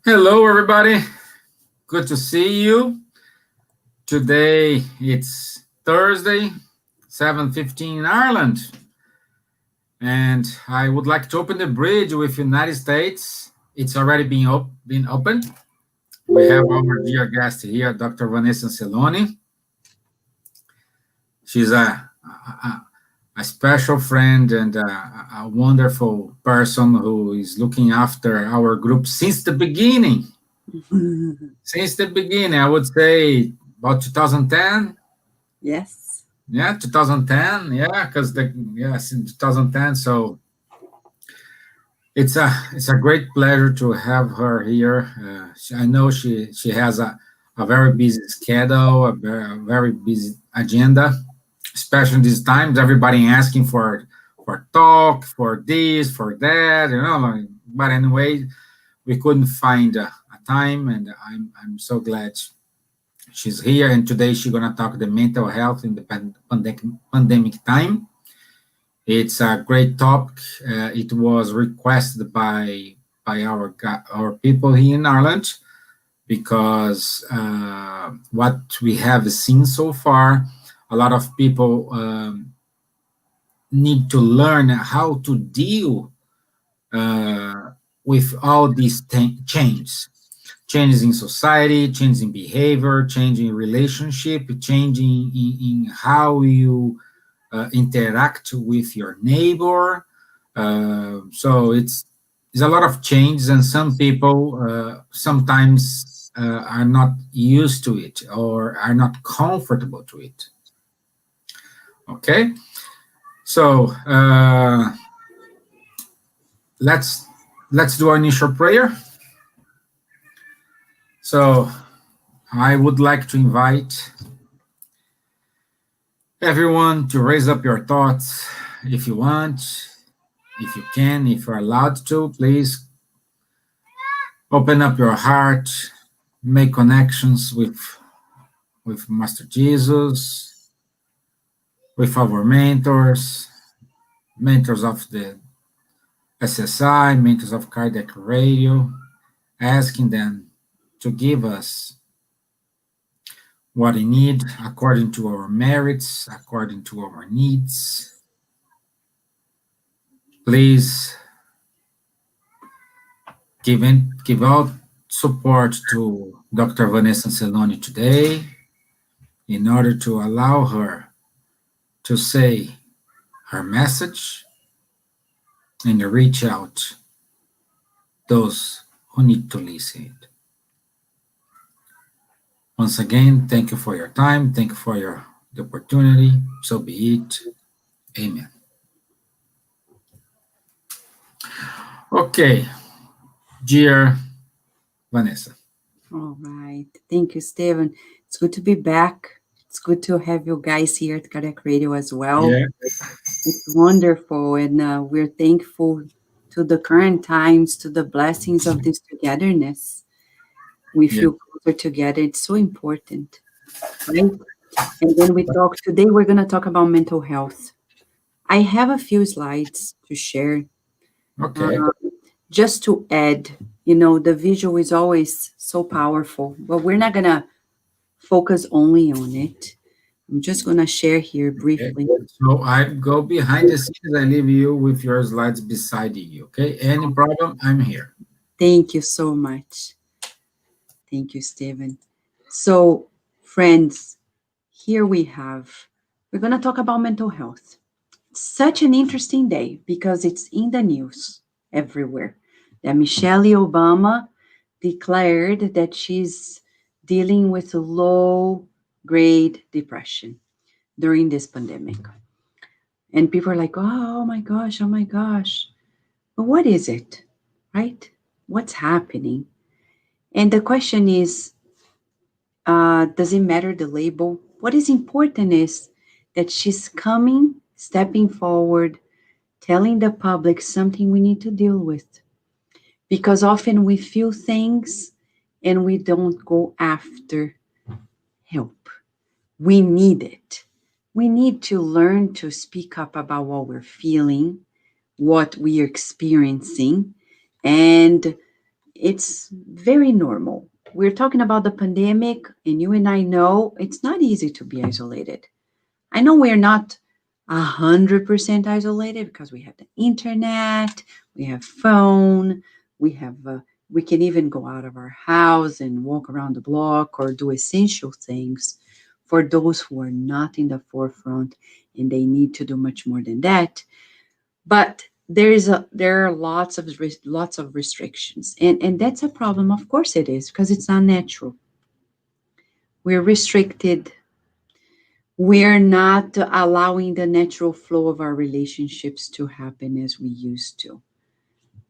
Hello, everybody. Good to see you. Today it's Thursday, 7:15 in Ireland, and I would like to open the bridge with United States. It's already been opened. We have our dear guest here, Dr. Vanessa Anseloni. She's a special friend and a wonderful person who is looking after our group since the beginning. Since the beginning, I would say about 2010. Yes. Yeah, 2010. Yeah, because in 2010. So it's a great pleasure to have her here. I know she has a very busy schedule, a very busy agenda, especially in these times. Everybody asking for talk, for this, for that. But anyway, we couldn't find a time, and I'm so glad she's here, and today she's gonna talk the mental health in the pandemic time. It's a great topic. It was requested by our people here in Ireland because what we have seen so far, a lot of people need to learn how to deal with all these changes in society, changes in behavior, changing relationship, changing in how you interact with your neighbor. So it's a lot of changes, and some people sometimes are not used to it or are not comfortable to it. Okay, so let's do our initial prayer. So I would like to invite everyone to raise up your thoughts if you want, if you can, if you're allowed to. Please open up your heart, make connections with Master Jesus, with our mentors of the SSI, mentors of Cardiac Radio, asking them to give us what we need according to our merits, according to our needs. Please give out support to Dr. Vanessa Anseloni today in order to allow her to say her message and reach out those who need to listen. Once again, thank you for your time. Thank you for the opportunity. So be it. Amen. Okay, dear Vanessa. All right. Thank you, Steven. It's good to be back. It's good to have you guys here at Cardiac Radio as well. Yeah. It's wonderful, and we're thankful to the current times, to the blessings of this togetherness. We Yeah. feel closer together. It's so important, right? And then we talk today, we're going to talk about mental health. I have a few slides to share. Okay. Just to add, the visual is always so powerful, but we're not going to focus only on it. I'm just going to share here Okay. briefly. So I go behind the scenes. I leave you with your slides beside you. Okay. Any problem? I'm here. Thank you so much. Thank you, Stephen. So, friends, here we're going to talk about mental health. It's such an interesting day because it's in the news everywhere that Michelle Obama declared that she's dealing with low grade depression during this pandemic. And people are like, oh my gosh, oh my gosh. But what is it? Right? What's happening? And the question is, does it matter the label? What is important is that she's stepping forward, telling the public something we need to deal with. Because often we feel things and we don't go after help. We need it. We need to learn to speak up about what we're feeling, what we are experiencing, and it's very normal. We're talking about the pandemic, and you and I know it's not easy to be isolated. I know we're not 100% isolated because we have the internet, we have phone, we have we can even go out of our house and walk around the block or do essential things for those who are not in the forefront and they need to do much more than that. But there are lots of restrictions, and that's a problem. Of course, it is because it's not natural. We're restricted. We're not allowing the natural flow of our relationships to happen as we used to.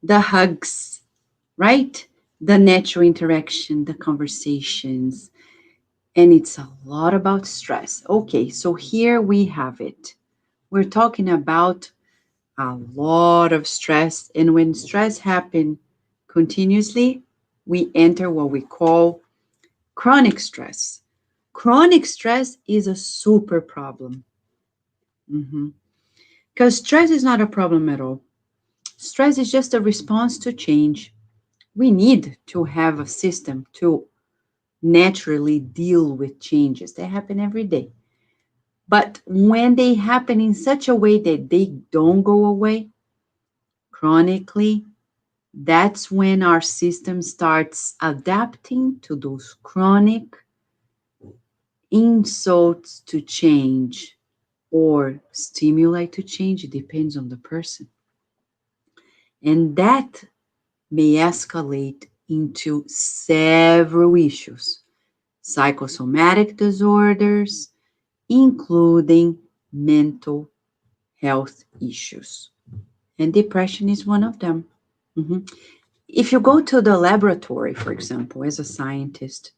The hugs, right? The natural interaction, the conversations, and it's a lot about stress. Okay, so here we have it. We're talking about a lot of stress, and when stress happens continuously, we enter what we call chronic stress. Chronic stress is a super problem. Because stress is not a problem at all. Stress is just a response to change. We need to have a system to naturally deal with changes that happen every day. But when they happen in such a way that they don't go away chronically, that's when our system starts adapting to those chronic insults to change or stimuli to change. It depends on the person. And that may escalate into several issues, psychosomatic disorders, including mental health issues. And depression is one of them. Mhm. If you go to the laboratory, for example, as a scientist,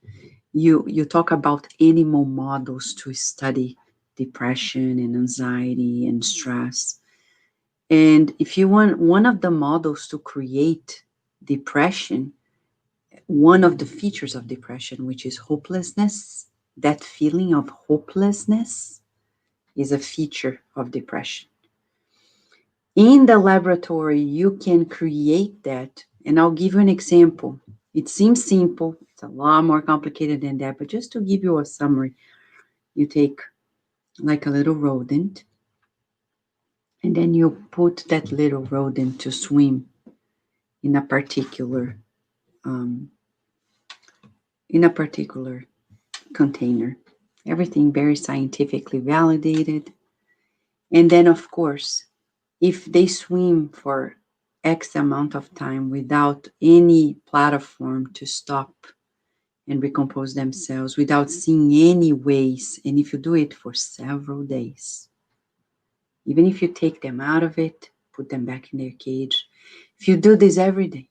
you talk about animal models to study depression and anxiety and stress. And if you want one of the models to create depression, one of the features of depression, which is hopelessness, that feeling of hopelessness is a feature of depression. In the laboratory, you can create that. And I'll give you an example. It seems simple, it's a lot more complicated than that, but just to give you a summary, you take like a little rodent, and then you put that little rodent to swim in a particular um, in a particular container. Everything very scientifically validated. And then, of course, if they swim for X amount of time without any platform to stop and recompose themselves, without seeing any ways, and if you do it for several days, even if you take them out of it, put them back in their cage, if you do this every day,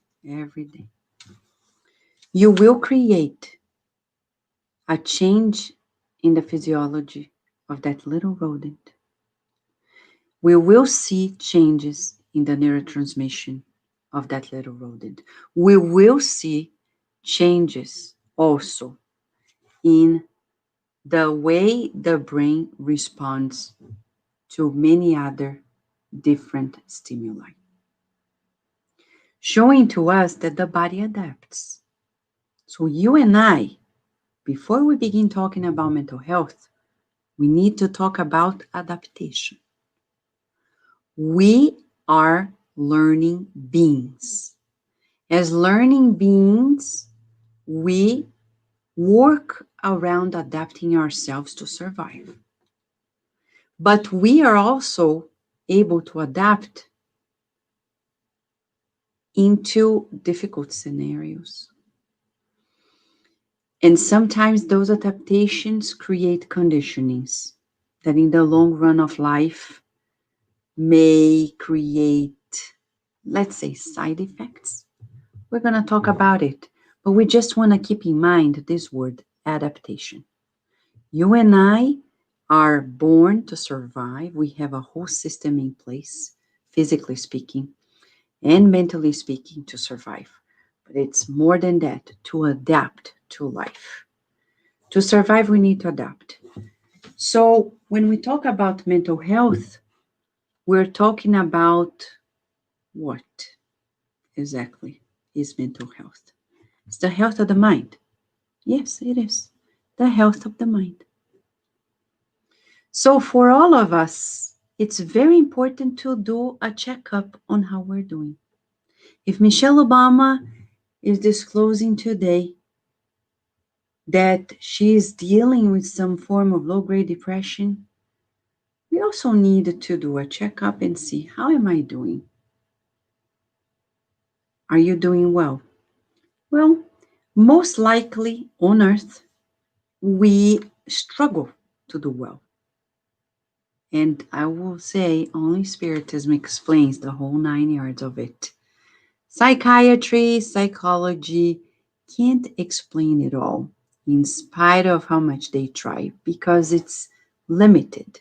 you will create a change in the physiology of that little rodent. We will see changes in the neurotransmission of that little rodent. We will see changes also in the way the brain responds to many other different stimuli, showing to us that the body adapts. So you and I, before we begin talking about mental health, we need to talk about adaptation. We are learning beings. As learning beings, we work around adapting ourselves to survive. But we are also able to adapt into difficult scenarios. And sometimes those adaptations create conditionings that in the long run of life may create, let's say, side effects. We're going to talk about it, but we just want to keep in mind this word, adaptation. You and I are born to survive. We have a whole system in place, physically speaking and mentally speaking, to survive. But it's more than that, to adapt to life. To survive, we need to adapt. So when we talk about mental health, we're talking about what exactly? is mental health. It's the health of the mind. Yes, it is. The health of the mind. So, for all of us, it's very important to do a checkup on how we're doing. If Michelle Obama is disclosing today that she is dealing with some form of low grade depression, we also need to do a checkup and see, how am I doing? Are you doing well? Well, most likely on earth, we struggle to do well. And I will say, only Spiritism explains the whole 9 yards of it. Psychiatry, psychology can't explain it all, in spite of how much they try, because it's limited.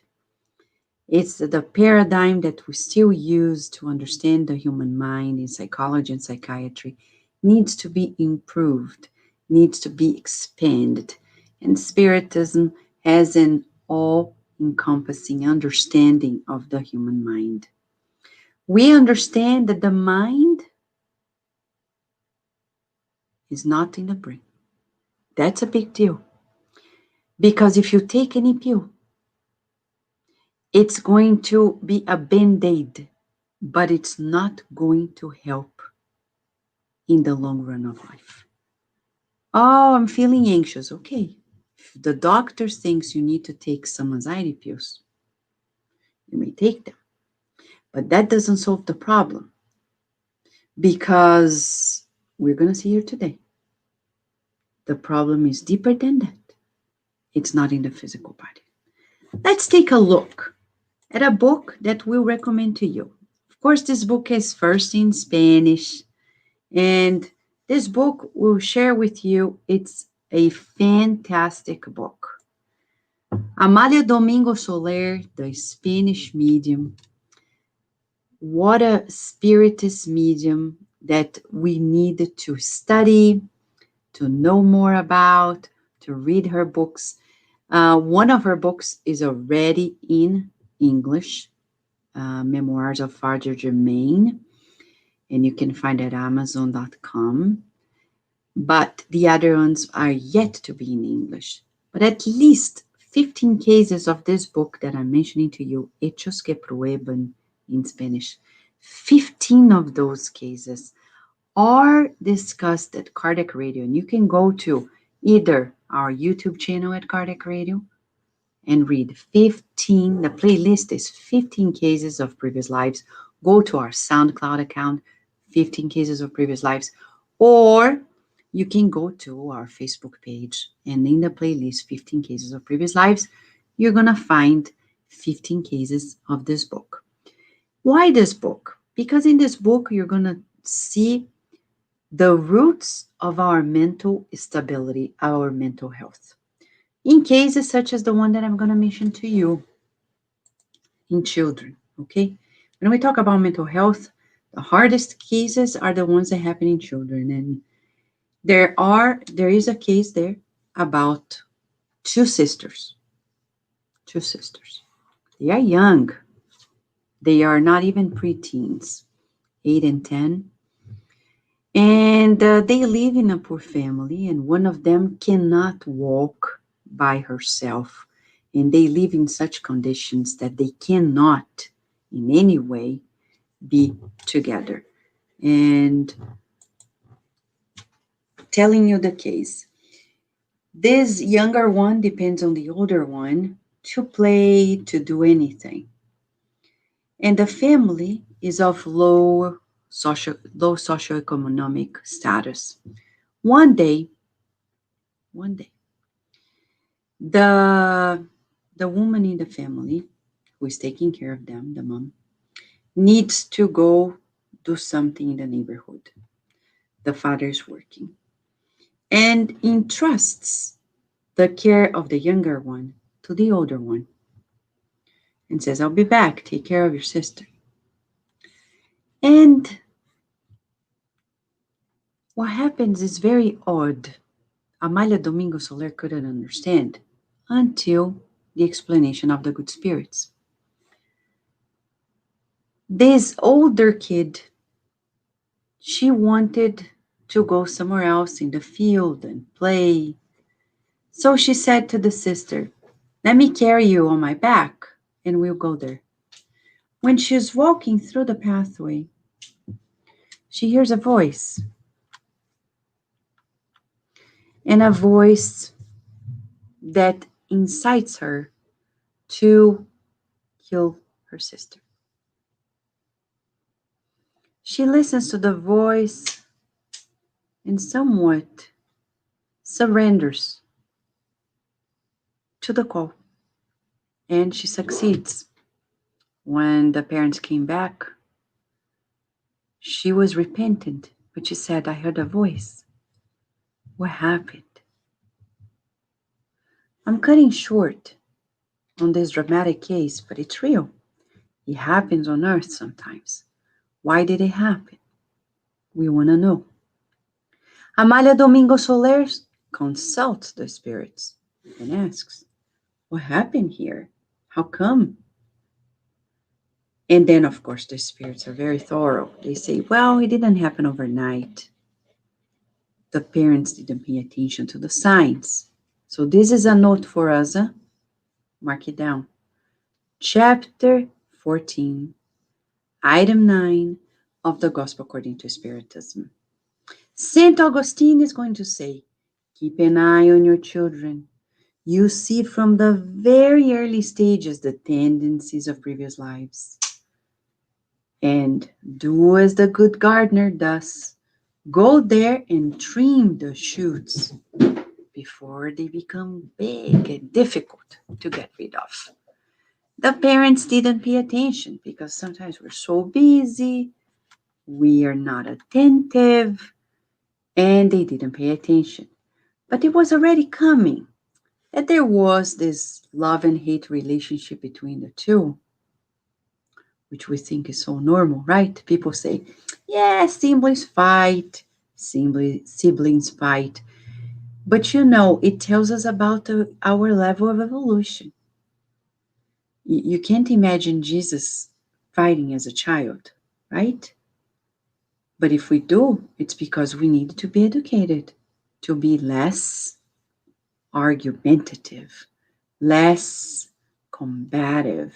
It's the paradigm that we still use to understand the human mind in psychology and psychiatry needs to be improved, needs to be expanded. And Spiritism has an all encompassing understanding of the human mind. We understand that the mind is not in the brain. That's a big deal. Because if you take any pill, it's going to be a band-aid, but it's not going to help in the long run of life. Oh, I'm feeling anxious. Okay. If the doctor thinks you need to take some anxiety pills, you may take them. But that doesn't solve the problem, because we're going to see here today, the problem is deeper than that. It's not in the physical body. Let's take a look at a book that we'll recommend to you. Of course, this book is first in Spanish, and this book will share with you. It's a fantastic book. Amália Domingo Soler, the Spanish medium. What a spiritist medium that we need to study, to know more about, to read her books. One of her books is already in English, Memoirs of Father Germain, and you can find it at Amazon.com. But the other ones are yet to be in English. But at least 15 cases of this book that I'm mentioning to you, Hechos que prueban in Spanish, 15 of those cases are discussed at Cardiac Radio. And you can go to either our YouTube channel at Cardiac Radio and read 15. The playlist is 15 cases of previous lives. Go to our SoundCloud account, 15 cases of previous lives, or you can go to our Facebook page, and in the playlist 15 cases of previous lives, you're going to find 15 cases of this book. Why this book? Because in this book, you're going to see the roots of our mental stability, our mental health, in cases such as the one that I'm going to mention to you in children, okay? When we talk about mental health, the hardest cases are the ones that happen in children. And there is a case there about two sisters. They are young. They are not even preteens, 8 and 10. And they live in a poor family, and one of them cannot walk by herself. And they live in such conditions that they cannot in any way be together. And telling you the case, this younger one depends on the older one to play, to do anything. And the family is of low socioeconomic status. One day, the woman in the family who is taking care of them, the mom, needs to go do something in the neighborhood. The father is working and entrusts the care of the younger one to the older one and says, I'll be back, take care of your sister. And what happens is very odd. Amália Domingo Soler couldn't understand until the explanation of the good spirits. This older kid, she wanted to go somewhere else in the field and play. So she said to the sister, "Let me carry you on my back and we'll go there." When she's walking through the pathway, she hears a voice, and a voice that incites her to kill her sister. She listens to the voice and somewhat surrenders to the call, and she succeeds. When the parents came back, she was repentant, but she said, "I heard a voice. What happened?" I'm cutting short on this dramatic case, but it's real. It happens on earth sometimes. Why did it happen? We want to know. Amalia Domingo Soler consults the spirits and asks, "What happened here? How come?" And then, of course, the spirits are very thorough. They say, "Well, it didn't happen overnight. The parents didn't pay attention to the signs." So this is a note for us. Huh? Mark it down. Chapter 14, item 9 of the Gospel According to Spiritism. St. Augustine is going to say, keep an eye on your children. You see from the very early stages the tendencies of previous lives. And do as the good gardener does. Go there and trim the shoots before they become big and difficult to get rid of. The parents didn't pay attention because sometimes we're so busy, we are not attentive, and they didn't pay attention. But it was already coming that there was this love and hate relationship between the two, which we think is so normal, right? People say, yeah, siblings fight, siblings fight. But it tells us about our level of evolution. You can't imagine Jesus fighting as a child, right? But if we do, it's because we need to be educated to be less argumentative, less combative,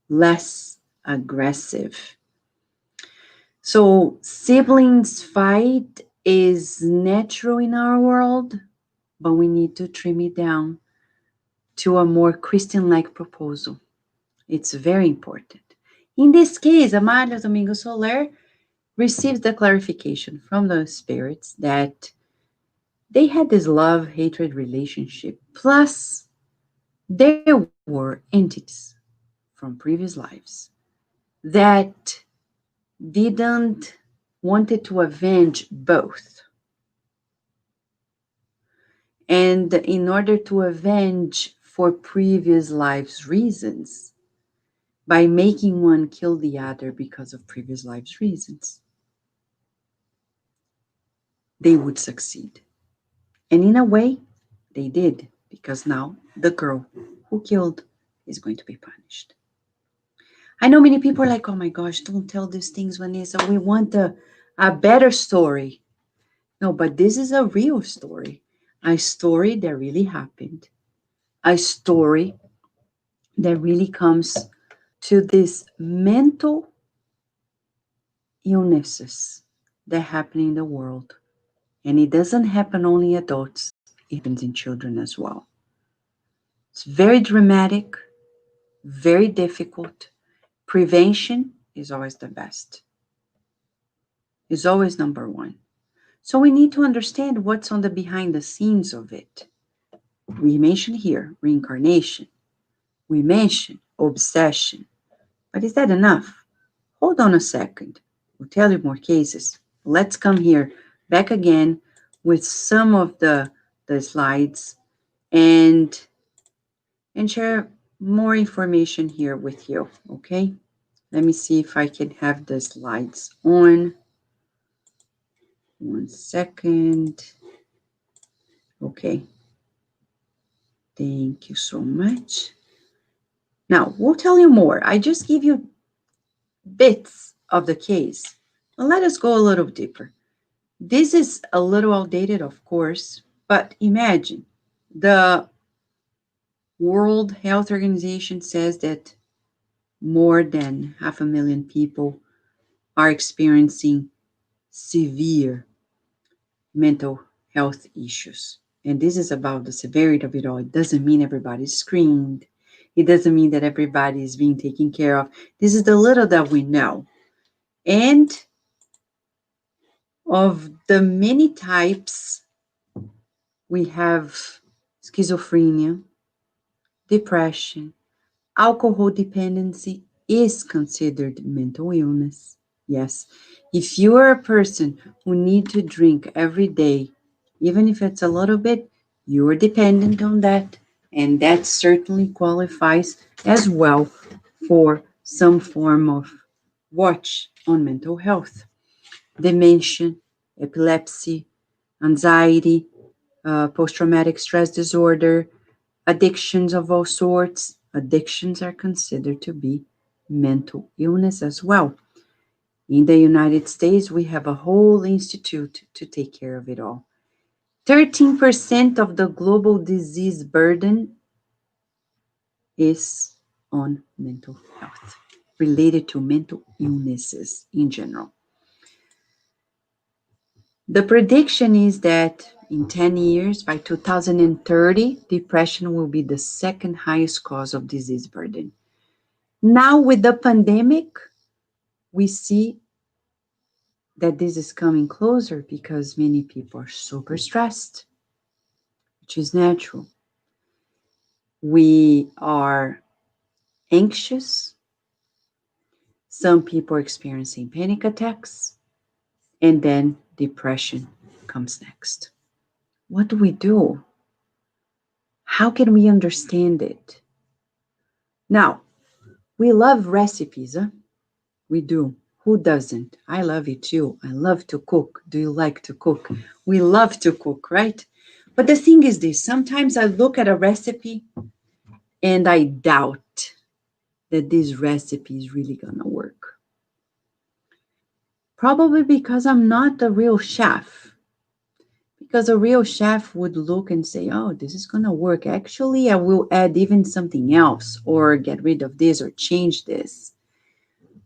less aggressive. So siblings fight is natural in our world, but we need to trim it down to a more Christian-like proposal. It's very important. In this case, Amalia Domingo Soler receives the clarification from the spirits that they had this love-hatred relationship, plus there were entities from previous lives that didn't wanted to avenge both. And in order to avenge for previous lives' reasons, by making one kill the other because of previous lives' reasons, they would succeed. And in a way, they did, because now the girl who killed is going to be punished. I know many people are like, oh my gosh, don't tell these things, Vanessa. We want a better story. No, but this is a real story. A story that really happened. A story that really comes to these mental illnesses that happen in the world. And it doesn't happen only in adults, it happens in children as well. It's very dramatic, very difficult. Prevention is always the best. Is always number one. So we need to understand what's on the behind the scenes of it. We mentioned here reincarnation. We mentioned obsession. But is that enough? Hold on a second. We'll tell you more cases. Let's come here back again with some of the slides and share more information here with you, okay? Let me see if I can have the slides on. 1 second. Okay. Thank you so much. Now, we'll tell you more. I just give you bits of the case. Well, let us go a little deeper. This is a little outdated, of course, but imagine the World Health Organization says that more than 500,000 people are experiencing severe mental health issues. And this is about the severity of it all. It doesn't mean everybody's screened. It doesn't mean that everybody is being taken care of. This is the little that we know. And of the many types, we have schizophrenia, depression, alcohol dependency is considered mental illness. Yes. If you are a person who need to drink every day, even if it's a little bit, you are dependent on that. And that certainly qualifies as well for some form of watch on mental health. Dementia, epilepsy, anxiety, post traumatic stress disorder, addictions of all sorts. Addictions are considered to be mental illness as well. In the United States, we have a whole institute to take care of it all. 13% of the global disease burden is on mental health, related to mental illnesses in general. The prediction is that in 10 years, by 2030, depression will be the second highest cause of disease burden. Now, with the pandemic, we see that this is coming closer because many people are super stressed, which is natural. We are anxious. Some people are experiencing panic attacks, and then depression comes next. What do we do? How can we understand it? Now, we love recipes, huh? We do. Who doesn't? I love it too. I love to cook. Do you like to cook? We love to cook, right? But the thing is this, sometimes I look at a recipe and I doubt that this recipe is really gonna work. Probably because I'm not a real chef. Because a real chef would look and say, oh, this is gonna work. Actually, I will add even something else or get rid of this or change this.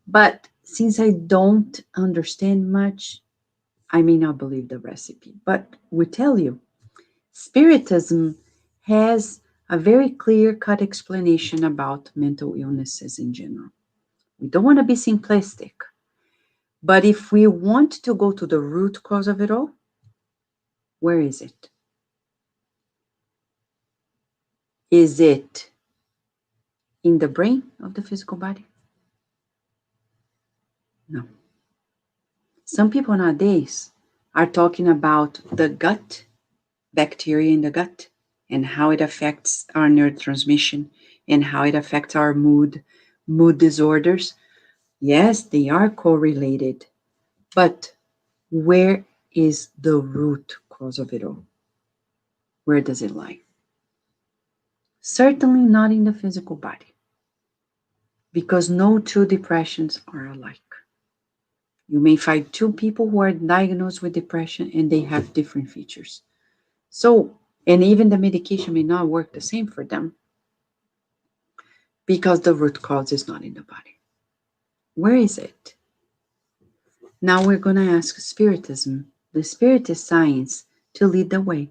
But since I don't understand much, I may not believe the recipe. But we tell you, Spiritism has a very clear cut explanation about mental illnesses in general. We don't want to be simplistic, but if we want to go to the root cause of it all, where is it? Is it in the brain of the physical body? No. Some people nowadays are talking about the gut, bacteria in the gut, and how it affects our neurotransmission and how it affects our mood disorders. Yes, they are correlated, but where is the root cause of it all? Where does it lie? Certainly not in the physical body, because no two depressions are alike. You may find two people who are diagnosed with depression and they have different features. So, and even the medication may not work the same for them because the root cause is not in the body. Where is it? Now we're going to ask Spiritism, the Spiritist science, to lead the way.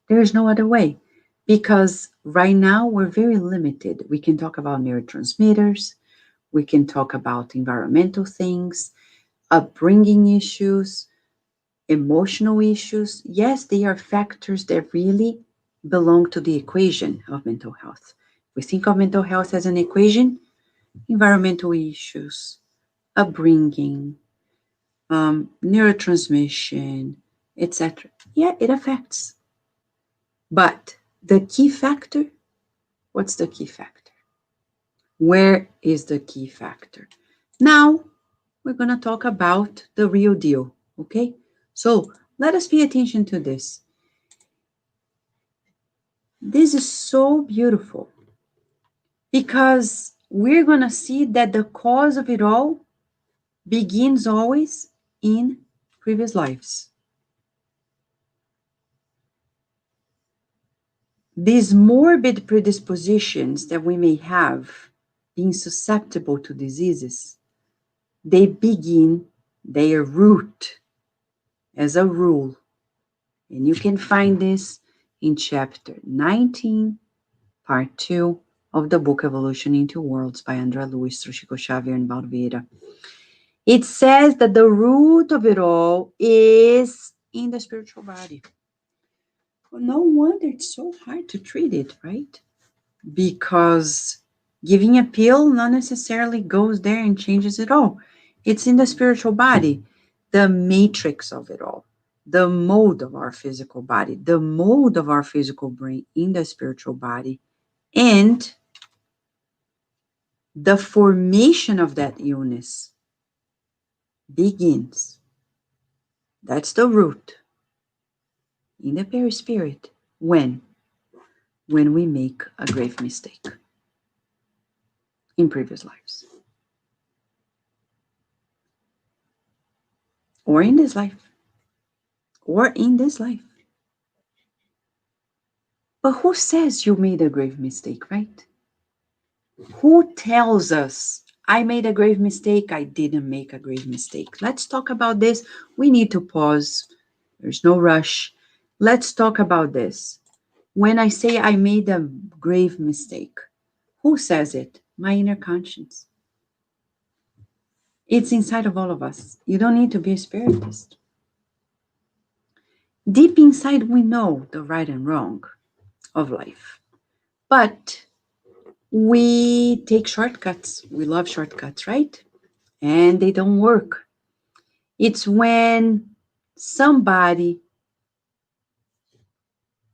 There is no other way because right now we're very limited. We can talk about neurotransmitters, we can talk about environmental things, upbringing issues, emotional issues. Yes, they are factors that really belong to the equation of mental health. We think of mental health as an equation, environmental issues, upbringing, neurotransmission, etc. Yeah, it affects. But the key factor, what's the key factor? Where is the key factor? Now, we're going to talk about the real deal, okay? So let us pay attention to this. This is so beautiful because we're going to see that the cause of it all begins always in previous lives. These morbid predispositions that we may have, being susceptible to diseases, they begin their root as a rule. And you can find this in chapter 19, part 2 of the book Evolution into Worlds by André Luiz, Chico Xavier, and Balveira. It says that the root of it all is in the spiritual body. Well, no wonder it's so hard to treat it, right? Because giving a pill not necessarily goes there and changes it all. It's in the spiritual body, the matrix of it all, the mode of our physical body, the mode of our physical brain in the spiritual body, and the formation of that illness begins. That's the root in the perispirit. When? When we make a grave mistake in previous lives. Or in this life. Or in this life. But who says you made a grave mistake, right? Who tells us, I made a grave mistake, I didn't make a grave mistake? Let's talk about this. We need to pause. There's no rush. Let's talk about this. When I say I made a grave mistake, who says it? My inner conscience. It's inside of all of us. You don't need to be a spiritist. Deep inside, we know the right and wrong of life. But we take shortcuts. We love shortcuts, right? And they don't work. It's when somebody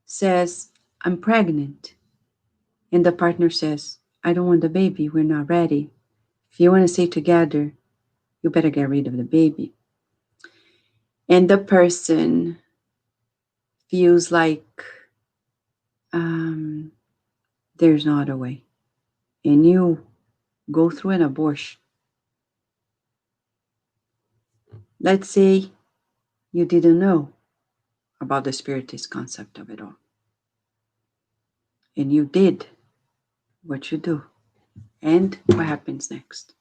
says, I'm pregnant, and the partner says, I don't want the baby, we're not ready. If you want to stay together, you better get rid of the baby. And the person feels like there's no other way. And you go through an abortion. Let's say you didn't know about the spiritist concept of it all. And you did what you do. And what happens next?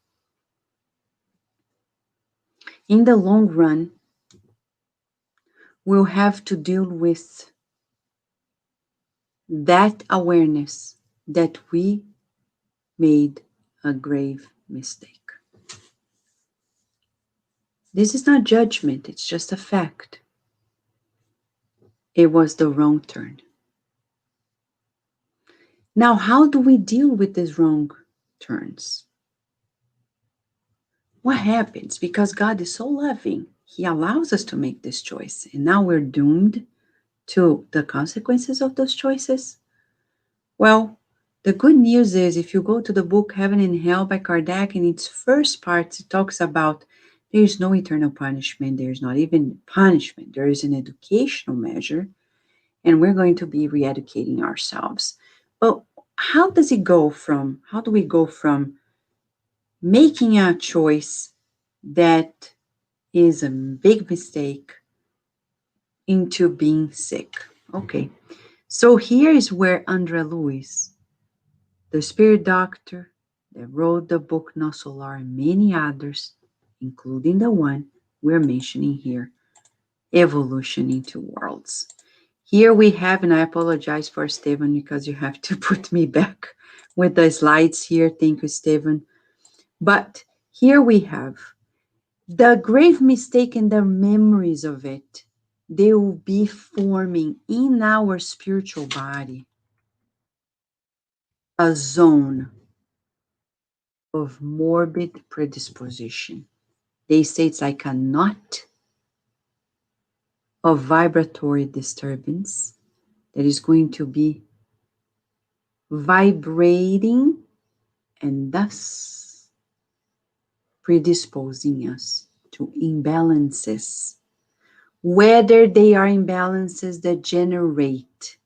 In the long run, we'll have to deal with that awareness that we made a grave mistake. This is not judgment, it's just a fact. It was the wrong turn. Now, how do we deal with these wrong turns? What happens? Because God is so loving, He allows us to make this choice. And now we're doomed to the consequences of those choices. Well, the good news is if you go to the book Heaven and Hell by Kardec, in its first parts, it talks about there is no eternal punishment. There is not even punishment. There is an educational measure, and we're going to be re-educating ourselves. But how do we go from making a choice that is a big mistake into being sick? Okay, so here is where André Luiz, the spirit doctor that wrote the book No Solar, and many others, including the one we're mentioning here, Evolution into Worlds. Here we have, and I apologize for Stephen because you have to put me back with the slides here. Thank you, Stephen. But here we have the grave mistake and the memories of it. They will be forming in our spiritual body a zone of morbid predisposition. They say it's like a knot of vibratory disturbance that is going to be vibrating and thus predisposing us to imbalances, whether they are imbalances that generate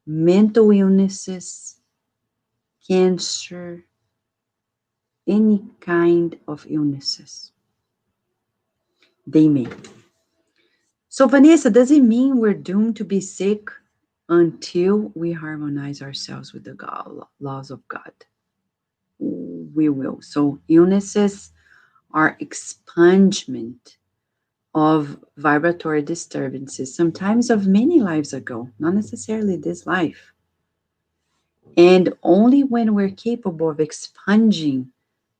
mental illnesses, cancer, any kind of illnesses. They may. So, Vanessa, does it mean we're doomed to be sick until we harmonize ourselves with the laws of God. We will. So illnesses are expungement of vibratory disturbances, sometimes of many lives ago, not necessarily this life. And only when we're capable of expunging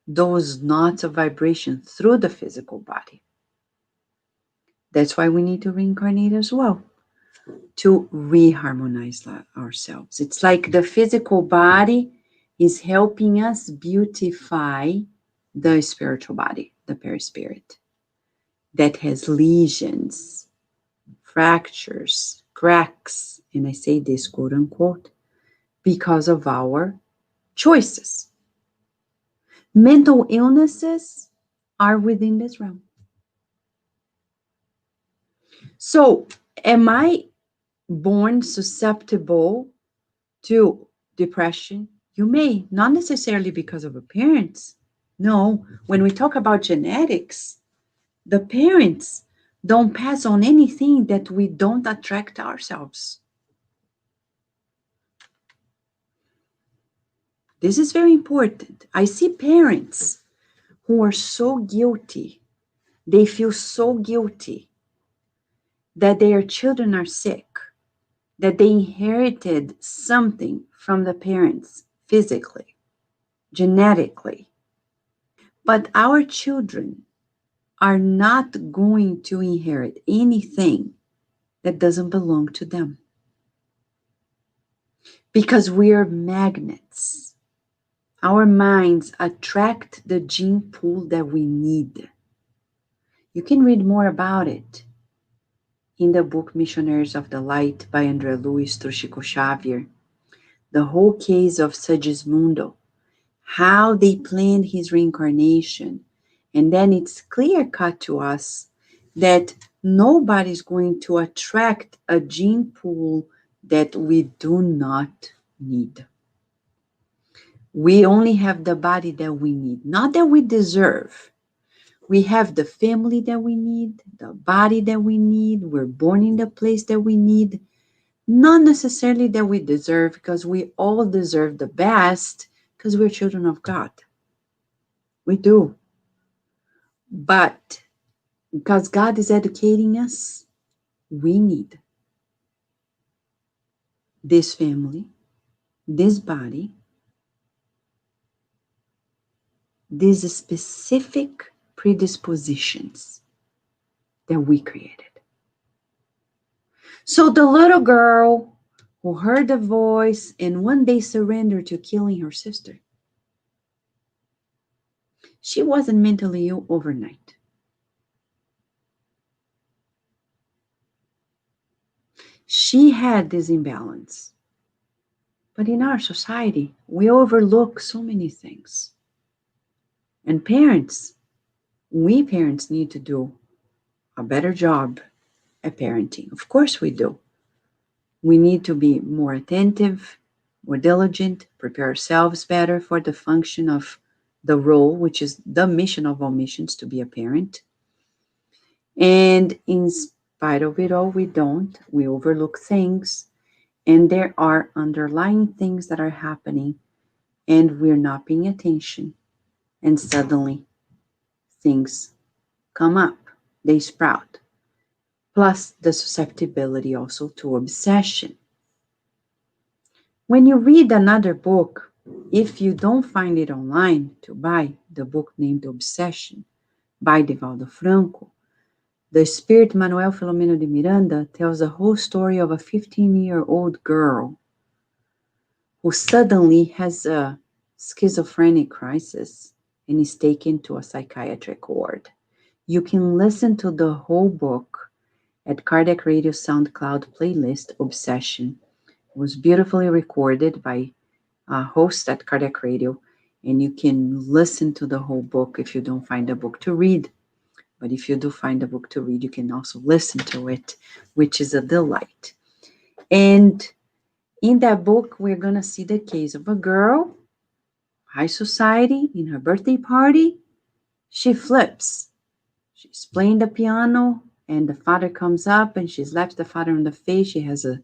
those knots of vibration through the physical body. That's why we need to reincarnate as well, to reharmonize ourselves. It's like the physical body is helping us beautify the spiritual body, the perispirit, that has lesions, fractures, cracks, and I say this quote unquote, because of our choices. Mental illnesses are within this realm. So, am I born susceptible to depression? You may, not necessarily because of a parents. No, when we talk about genetics, the parents don't pass on anything that we don't attract ourselves. This is very important. I see parents who are so guilty, they feel so guilty that their children are sick, that they inherited something from the parents physically, genetically. But our children are not going to inherit anything that doesn't belong to them, because we are magnets. Our minds attract the gene pool that we need. You can read more about it in the book Missionaries of the Light by André Luiz through Chico Xavier. The whole case of Sigismundo, how they planned his reincarnation. And then it's clear cut to us that nobody's going to attract a gene pool that we do not need. We only have the body that we need, not that we deserve. We have the family that we need, the body that we need. We're born in the place that we need. Not necessarily that we deserve, because we all deserve the best because we're children of God. We do. But because God is educating us, we need this family, this body, these specific predispositions that we created. So the little girl who heard the voice and one day surrendered to killing her sister, she wasn't mentally ill overnight. She had this imbalance. But in our society, we overlook so many things. And we parents need to do a better job at parenting. Of course we do. We need to be more attentive, more diligent, prepare ourselves better for the function of the role, which is the mission of all missions, to be a parent. And in spite of it all, we don't. We overlook things. And there are underlying things that are happening, and we're not paying attention. And suddenly, things come up, they sprout. Plus, the susceptibility also to obsession. When you read another book, if you don't find it online to buy, the book named Obsession by Divaldo Franco, the spirit Manuel Filomeno de Miranda tells the whole story of a 15-year-old girl who suddenly has a schizophrenic crisis and is taken to a psychiatric ward. You can listen to the whole book at Cardiac Radio SoundCloud playlist Obsession. It was beautifully recorded by a host at Cardiac Radio, and you can listen to the whole book if you don't find a book to read. But if you do find a book to read, you can also listen to it, which is a delight. And in that book, we're going to see the case of a girl, high society, in her birthday party. She flips. She's playing the piano, and the father comes up, and she slaps the father on the face. She has a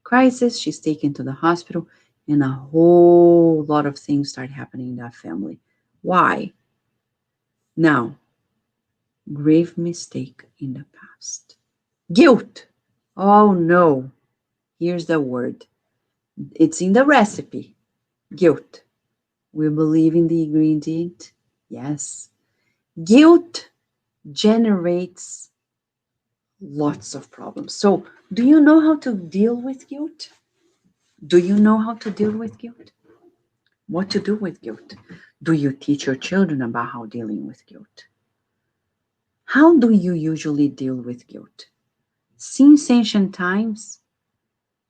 crisis. She's taken to the hospital, and a whole lot of things start happening in that family. Why? Now, grave mistake in the past. Guilt. Oh no. Here's the word. It's in the recipe. Guilt. We believe in the ingredient. Yes. Guilt generates lots of problems. So, do you know how to deal with guilt? Do you know how to deal with guilt? What to do with guilt? Do you teach your children about how dealing with guilt? How do you usually deal with guilt? Since ancient times,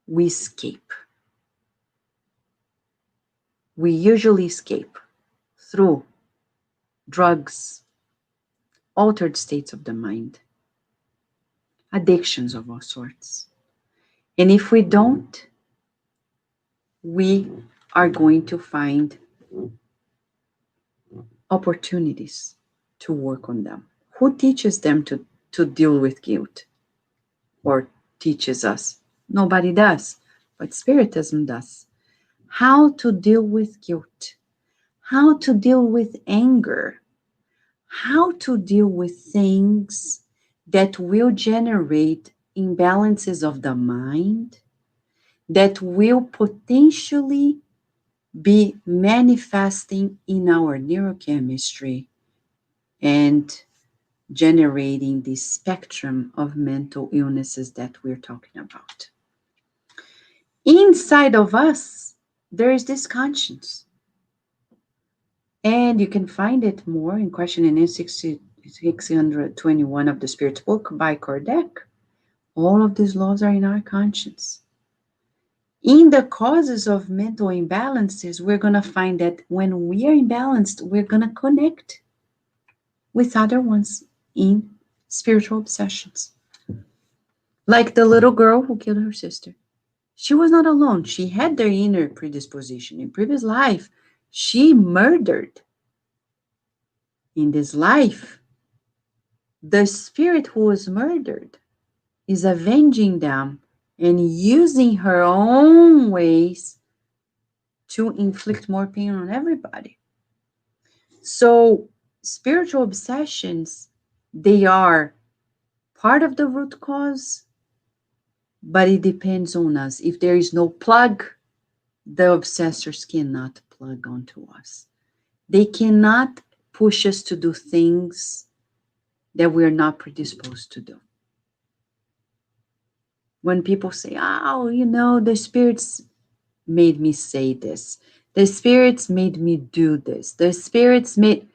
we escape. We usually escape through drugs, altered states of the mind, addictions of all sorts. And if we don't, we are going to find opportunities to work on them. Who teaches them to deal with guilt or teaches us? Nobody does, but Spiritism does. How to deal with guilt, how to deal with anger, how to deal with things that will generate imbalances of the mind that will potentially be manifesting in our neurochemistry and generating the spectrum of mental illnesses that we're talking about. Inside of us, there is this conscience. And you can find it more in Question and Answer 621 of the Spirit's Book by Kardec. All of these laws are in our conscience. In the causes of mental imbalances, we're going to find that when we are imbalanced, we're going to connect with other ones in spiritual obsessions. Like the little girl who killed her sister. She was not alone. She had their inner predisposition. In previous life, she murdered. In this life, the spirit who was murdered is avenging them and using her own ways to inflict more pain on everybody. So, spiritual obsessions, they are part of the root cause, but it depends on us. If there is no plug, the obsessors cannot plug onto us. They cannot push us to do things that we're not predisposed to do. When people say, oh, the spirits made me say this, the spirits made me do this, the spirits made,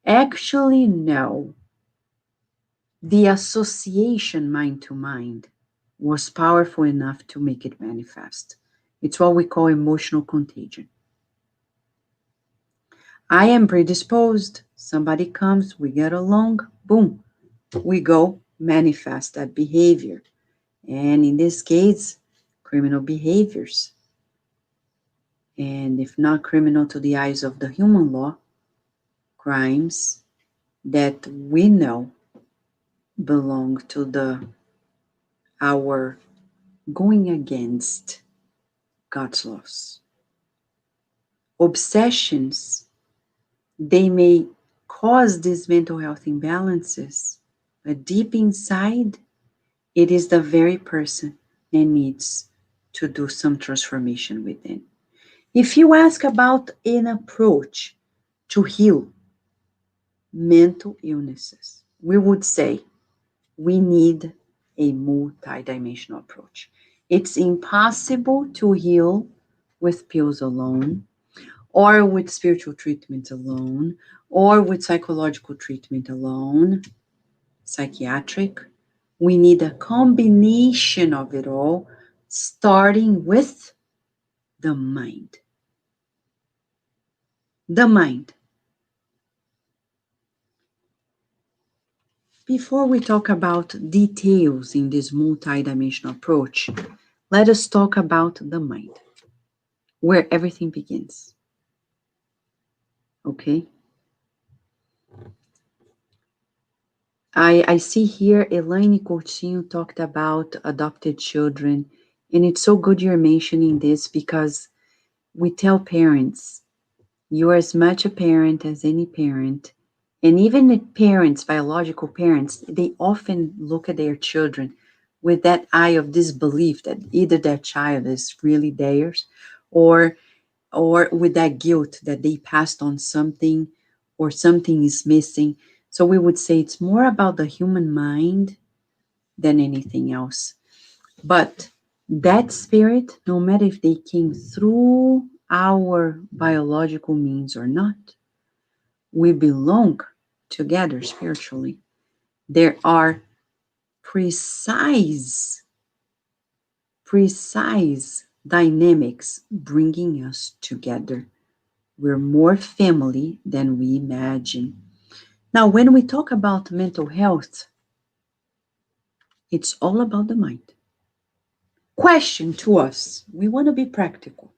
actually, no. The association mind to mind was powerful enough to make it manifest. It's what we call emotional contagion. I am predisposed. Somebody comes, we get along, boom, we go manifest that behavior. And in this case, criminal behaviors. And if not criminal to the eyes of the human law, crimes that we know belong to our going against God's laws. Obsessions, they may cause these mental health imbalances, but deep inside, it is the very person that needs to do some transformation within. If you ask about an approach to heal mental illnesses, we would say we need a multidimensional approach. It's impossible to heal with pills alone, or with spiritual treatment alone, or with psychological treatment alone, psychiatric. We need a combination of it all, starting with the mind. The mind. Before we talk about details in this multidimensional approach, let us talk about the mind, where everything begins. Okay? I see here Elaine Coutinho talked about adopted children And it's so good you're mentioning this because we tell parents, you're as much a parent as any parent. And even the parents, biological parents, they often look at their children with that eye of disbelief that either their child is really theirs or with that guilt that they passed on something or something is missing. So we would say it's more about the human mind than anything else. But that spirit, no matter if they came through our biological means or not, we belong together spiritually. There are precise, precise dynamics bringing us together. We're more family than we imagine. Now, when we talk about mental health, it's all about the mind. Question to us, we want to be practical.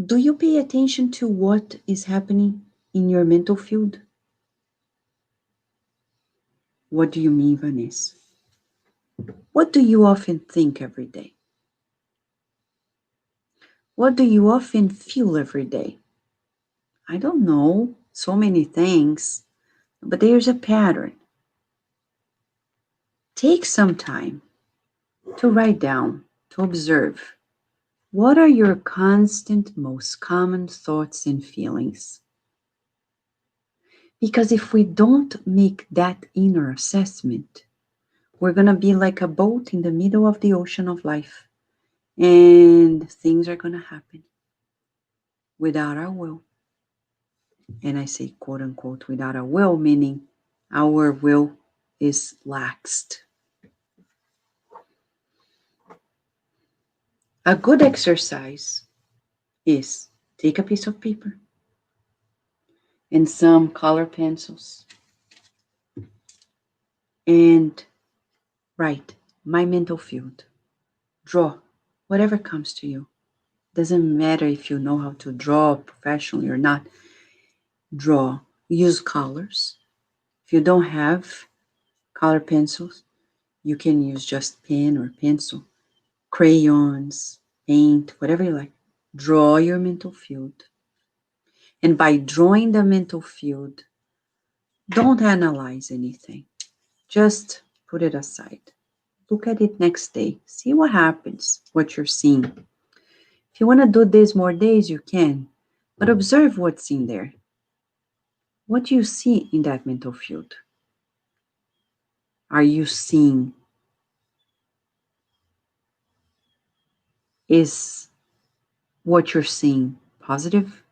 Do you pay attention to what is happening in your mental field? What do you mean, Vanessa? What do you often think every day? What do you often feel every day? I don't know, so many things, but there's a pattern. Take some time to write down, to observe. What are your constant, most common thoughts and feelings? Because if we don't make that inner assessment, we're going to be like a boat in the middle of the ocean of life, and things are going to happen without our will. And I say, quote unquote, without our will, meaning our will is laxed. A good exercise is take a piece of paper and some color pencils and write my mental field. Draw whatever comes to you. Doesn't matter if you know how to draw professionally or not. Draw. Use colors. If you don't have color pencils, you can use just pen or pencil, crayons, paint, whatever you like. Draw your mental field. And by drawing the mental field, don't analyze anything. Just put it aside. Look at it next day. See what happens, what you're seeing. If you want to do this more days, you can. But observe what's in there. What do you see in that mental field? Are you seeing? Is what you're seeing positive,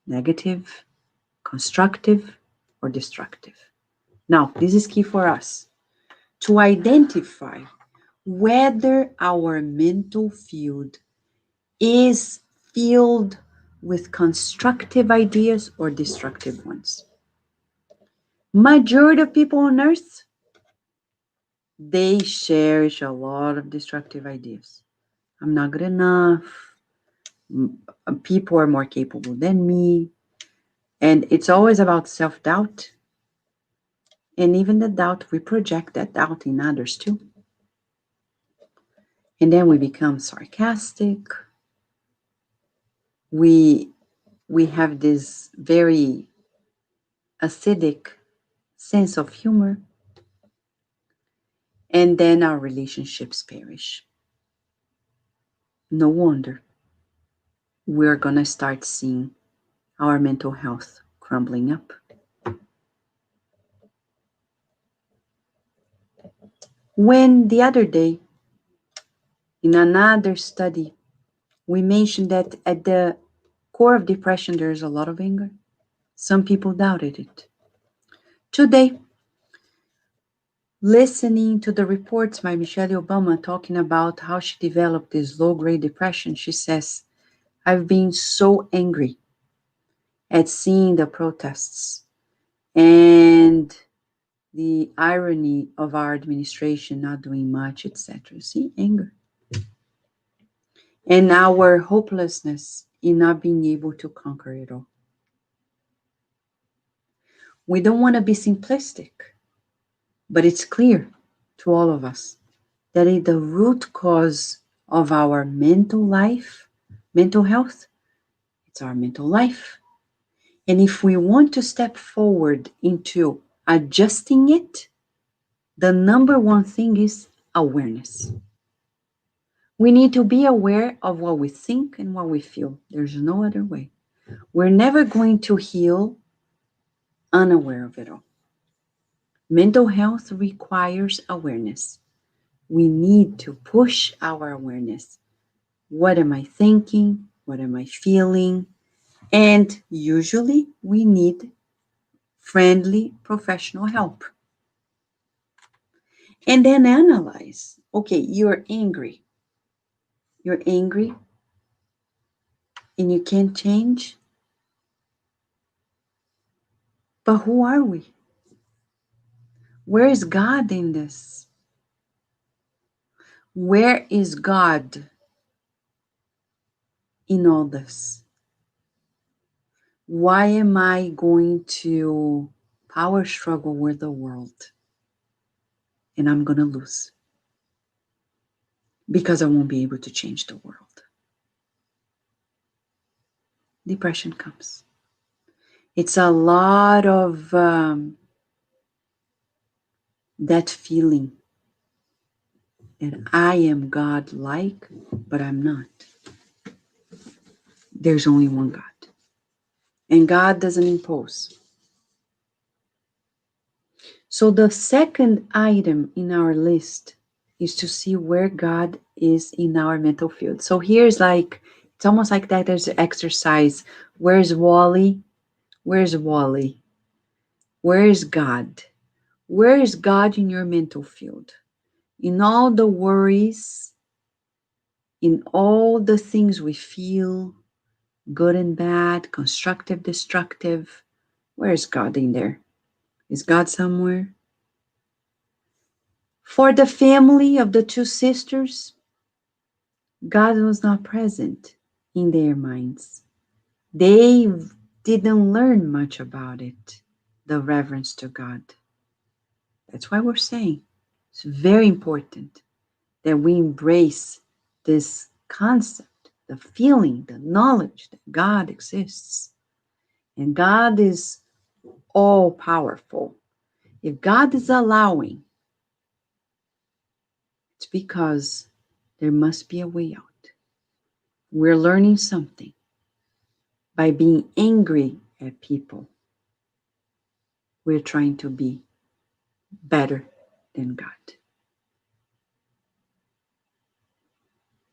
negative, constructive, or destructive? Now, this is key for us to identify whether our mental field is filled with constructive ideas or destructive ones. Majority of people on earth, they cherish a lot of destructive ideas. I'm not good enough. People are more capable than me. And it's always about self-doubt. And even the doubt, we project that doubt in others too. And then we become sarcastic. We have this very acidic sense of humor. And then our relationships perish. No wonder we're going to start seeing our mental health crumbling up. When the other day, in another study, we mentioned that at the core of depression, there's a lot of anger. Some people doubted it. Today, listening to the reports by Michelle Obama talking about how she developed this low-grade depression, she says, I've been so angry at seeing the protests and the irony of our administration not doing much, etc. See, anger. And our hopelessness in not being able to conquer it all. We don't want to be simplistic. But it's clear to all of us that the root cause of our mental health, it's our mental life. And if we want to step forward into adjusting it, the number one thing is awareness. We need to be aware of what we think and what we feel. There's no other way. We're never going to heal unaware of it all. Mental health requires awareness. We need to push our awareness. What am I thinking? What am I feeling? And usually we need friendly professional help. And then analyze. Okay, you're angry. You're angry and you can't change. But who are we? Where is God in this? Where is God in all this? Why am I going to power struggle with the world and I'm going to lose? Because I won't be able to change the world. Depression comes. It's a lot of that feeling that I am God-like, but I'm not. There's only one God. And God doesn't impose. So the second item in our list is to see where God is in our mental field. So here's like, it's almost like that there's an exercise. Where's Wally? Where's Wally? Where is God? Where is God in your mental field? In all the worries, in all the things we feel, good and bad, constructive, destructive, where is God in there? Is God somewhere? For the family of the two sisters, God was not present in their minds. They didn't learn much about it, the reverence to God. That's why we're saying it's very important that we embrace this concept, the feeling, the knowledge that God exists. And God is all powerful. If God is allowing, it's because there must be a way out. We're learning something by being angry at people. We're trying to be better than God.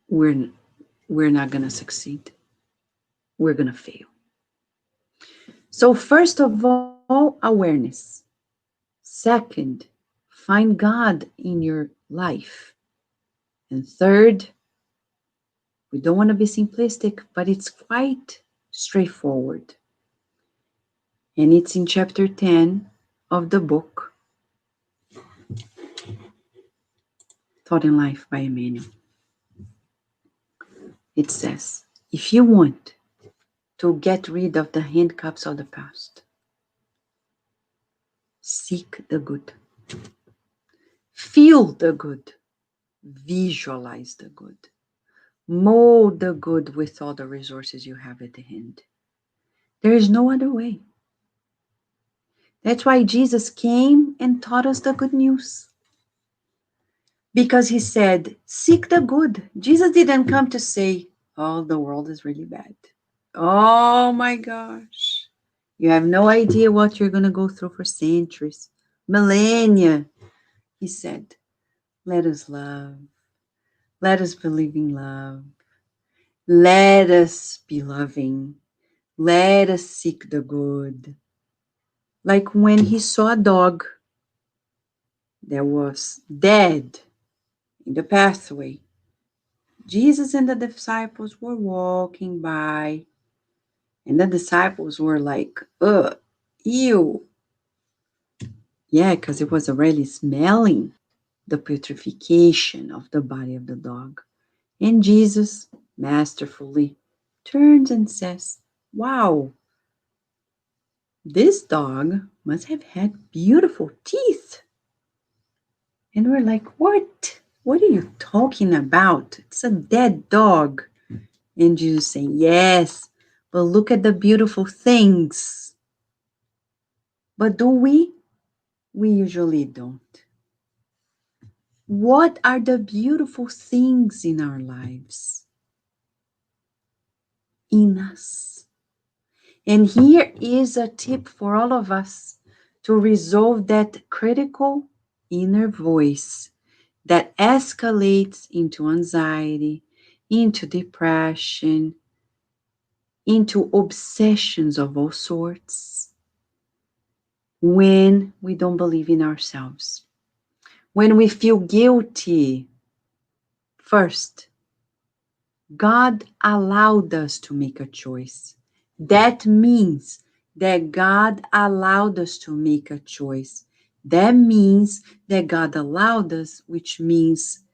We're not going to succeed. We're going to fail. So first of all, awareness. Second, find God in your life. And third, we don't want to be simplistic, but it's quite straightforward. And it's in chapter 10 of the book, Thought in Life by Emmanuel. It says, if you want to get rid of the handcuffs of the past, seek the good. Feel the good. Visualize the good. Mold the good with all the resources you have at the hand. There is no other way. That's why Jesus came and taught us the good news. Because he said, seek the good. Jesus didn't come to say, oh, the world is really bad. Oh my gosh. You have no idea what you're going to go through for centuries, millennia. He said, let us love. Let us believe in love. Let us be loving. Let us seek the good. Like when he saw a dog that was dead in the pathway. Jesus and the disciples were walking by, and the disciples were like, ew. Yeah, because it was already smelling the putrefaction of the body of the dog. And Jesus masterfully turns and says, wow, this dog must have had beautiful teeth. And we're like, what? What are you talking about? It's a dead dog. And Jesus saying, yes, but look at the beautiful things. But do we? We usually don't. What are the beautiful things in our lives? In us. And here is a tip for all of us to resolve that critical inner voice that escalates into anxiety, into depression, into obsessions of all sorts when we don't believe in ourselves. When we feel guilty, first, God allowed us to make a choice. That means that God allowed us to make a choice. That means that God allowed us, which means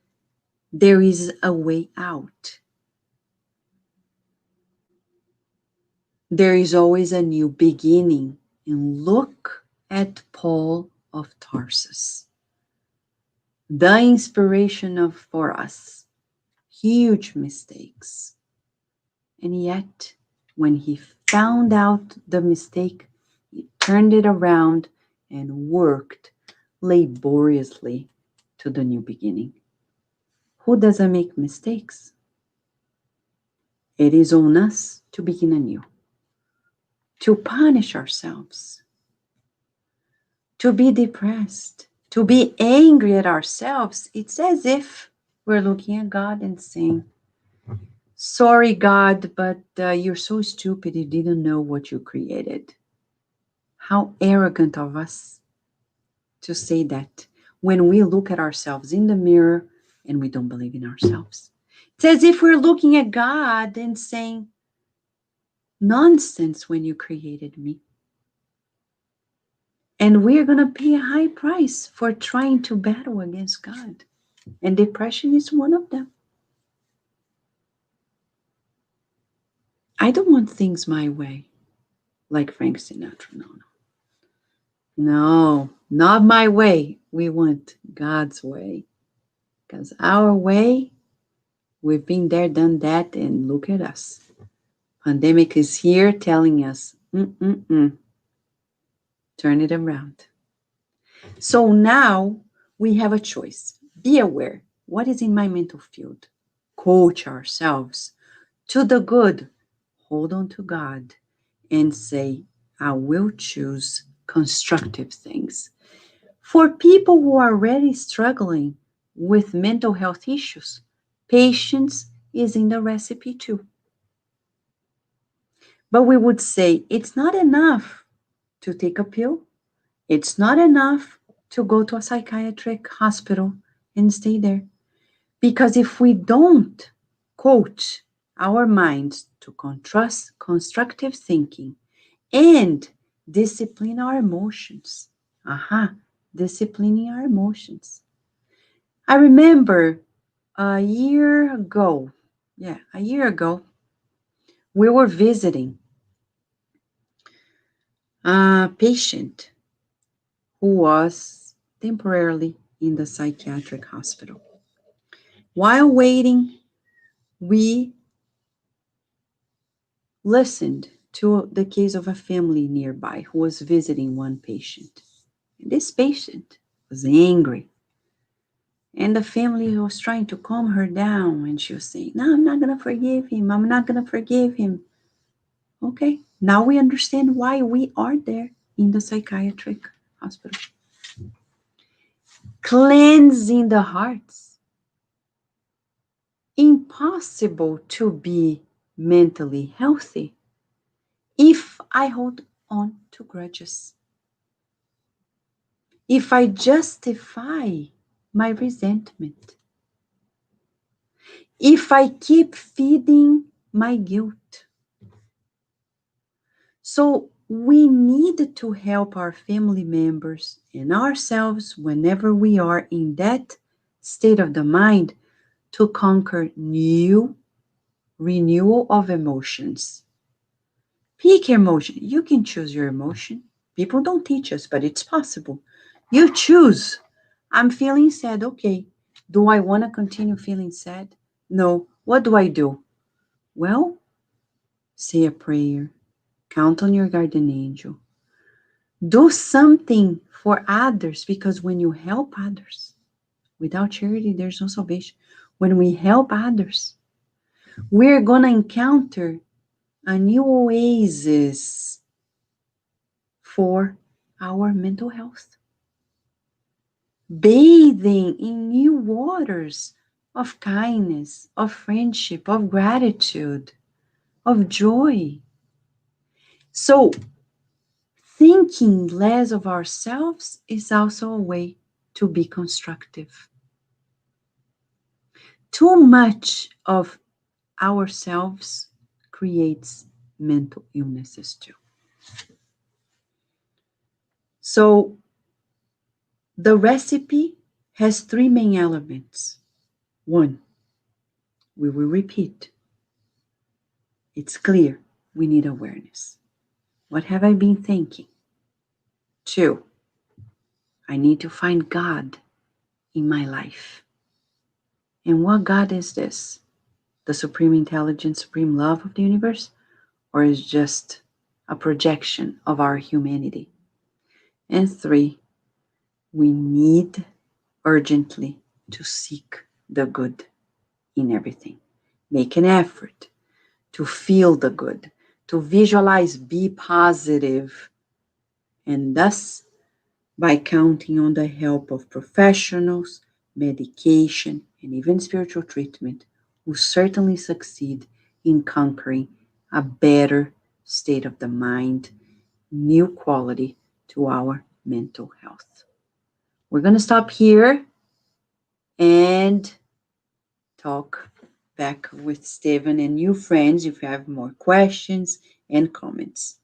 there is a way out. There is always a new beginning. And look at Paul of Tarsus, the inspiration for us. Huge mistakes. And yet, when he found out the mistake, he turned it around and worked laboriously to the new beginning. Who doesn't make mistakes? It is on us to begin anew, to punish ourselves, to be depressed, to be angry at ourselves. It's as if we're looking at God and saying, sorry, God, but you're so stupid you didn't know what you created. How arrogant of us to say that when we look at ourselves in the mirror and we don't believe in ourselves. It's as if we're looking at God and saying, nonsense when you created me. And we're going to pay a high price for trying to battle against God. And depression is one of them. I don't want things my way, like Frank Sinatra. No, not my way. We want God's way. Because our way, we've been there, done that, and look at us. Pandemic is here telling us, turn it around. So now we have a choice. Be aware. What is in my mental field? Coach ourselves to the good. Hold on to God and say, I will choose constructive things. For people who are already struggling with mental health issues, patience is in the recipe too. But we would say it's not enough to take a pill. It's not enough to go to a psychiatric hospital and stay there. Because if we don't coach our minds to constructive thinking and discipline our emotions, disciplining our emotions. I remember a year ago, we were visiting a patient who was temporarily in the psychiatric hospital. While waiting, we listened to the case of a family nearby who was visiting one patient. And this patient was angry. And the family was trying to calm her down. And she was saying, no, I'm not going to forgive him. I'm not going to forgive him. Okay, now we understand why we are there in the psychiatric hospital. Cleansing the hearts. Impossible to be mentally healthy if I hold on to grudges. If I justify my resentment. If I keep feeding my guilt. So we need to help our family members and ourselves whenever we are in that state of the mind to conquer new renewal of emotions. Pick your emotion. You can choose your emotion. People don't teach us, but it's possible. You choose. I'm feeling sad. Okay. Do I want to continue feeling sad? No. What do I do? Well, say a prayer. Count on your guardian angel. Do something for others, because when you help others, without charity, there's no salvation. When we help others, we're going to encounter a new oasis for our mental health. Bathing in new waters of kindness, of friendship, of gratitude, of joy. So, thinking less of ourselves is also a way to be constructive. Too much of ourselves creates mental illnesses too. So, the recipe has three main elements. One, we will repeat. It's clear we need awareness. What have I been thinking? Two, I need to find God in my life. And what God is this? The supreme intelligence, supreme love of the universe? Or is just a projection of our humanity? And three, we need urgently to seek the good in everything. Make an effort to feel the good, to visualize, be positive, and thus, by counting on the help of professionals, medication, and even spiritual treatment, will certainly succeed in conquering a better state of the mind, new quality to our mental health. We're going to stop here and talk back with Stephen and you friends if you have more questions and comments.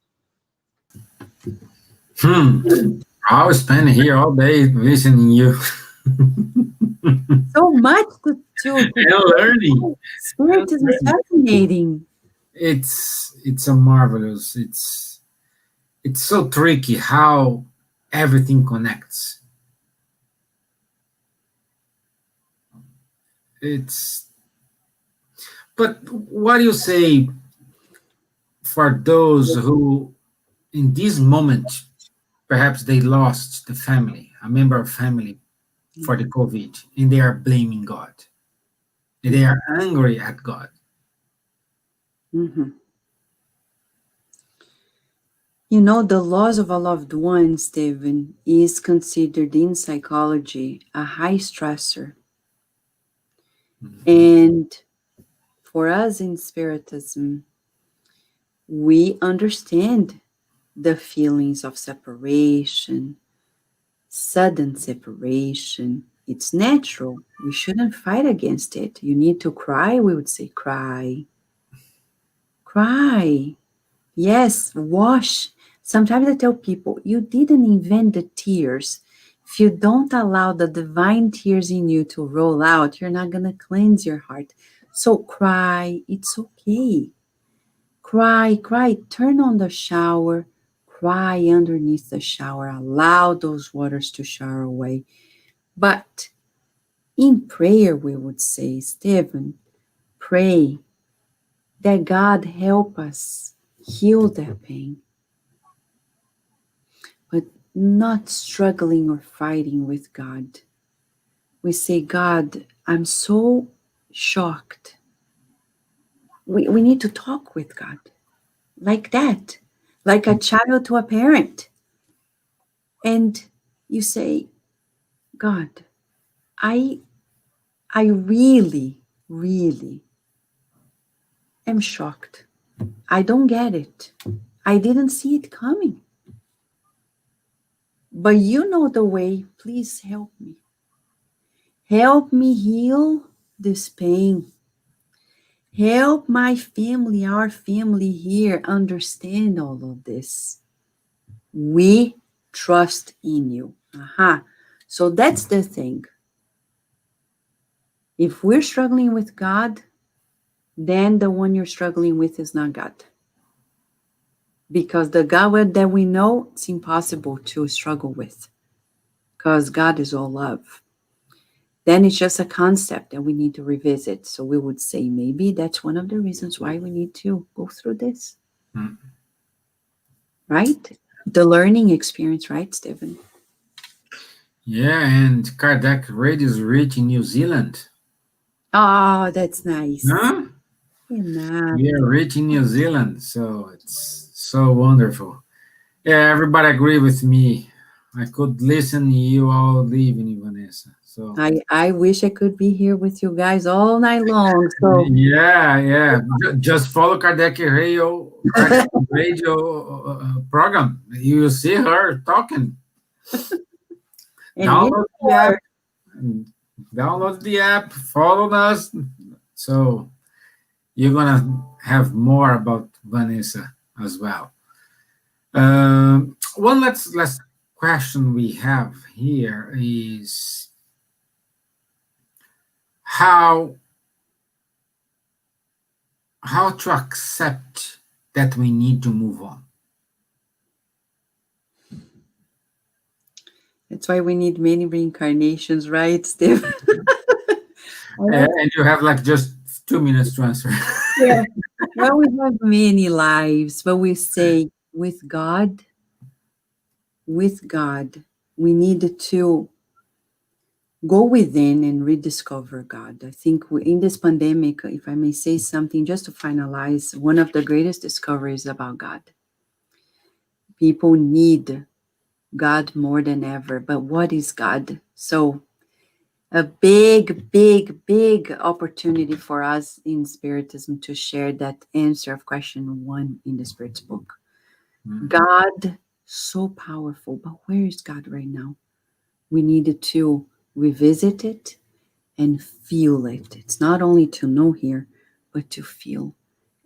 I'll spend here all day listening you So much to and learning. And Spirit is learning. fascinating. It's a marvelous. It's so tricky how everything connects. It's but what do you say for those who in this moment perhaps they lost the family, a member of family for the COVID, and they are blaming God. And they are angry at God. Mhm. You know, the loss of a loved one, Stephen, is considered in psychology a high stressor. Mhm. And for us in Spiritism, we understand the feelings of separation, sudden separation. It's natural. We shouldn't fight against it. You need to cry, we would say, cry. Cry. Yes, wash. Sometimes I tell people, you didn't invent the tears. If you don't allow the divine tears in you to roll out, you're not going to cleanse your heart. So cry. It's okay. Cry, cry. Turn on the shower. Cry underneath the shower. Allow those waters to shower away. But in prayer, we would say, Stephen, pray that God help us heal that pain, but not struggling or fighting with God. We say, God, I'm so shocked. We need to talk with God like that, like a child to a parent. And you say, God, I I really, really am shocked. I don't get it. I didn't see it coming. But you know the way. Please help me. Help me heal this pain. Help my family, our family here, understand all of this. We trust in you. Aha. So that's the thing. If we're struggling with God, then the one you're struggling with is not God. Because the God that we know, it's impossible to struggle with. because God is all love. Then it's just a concept that we need to revisit. So we would say maybe that's one of the reasons why we need to go through this, Mm. right? The learning experience, right, Stephen? Yeah, and Kardec Radio is rich in New Zealand. Oh, that's nice. Huh? We are Renato. rich in New Zealand, so it's so wonderful. Yeah, everybody agree with me. I could listen you all leaving, Vanessa. So I wish I could be here with you guys all night long. So yeah, yeah. Just follow Kardec Radio program. You will see her talking. and many Download the app. more. Download the app. Follow us. So you're gonna have more about Vanessa as well. One last question we have here is how how to accept that we need to move on. That's why we need many reincarnations, right, Steve? And you have like just 2 minutes to answer. Yeah. Well, we have many lives, but we say with God, we need to go within and rediscover God. I think in this pandemic, if I may say something, just to finalize, one of the greatest discoveries about God. People need God more than ever. But what is God? So, a big, big, big opportunity for us in Spiritism to share that answer of question 1 in the Spirit's book. God, so powerful, but where is God right now? We needed to revisit it and feel it. It's not only to know here, but to feel.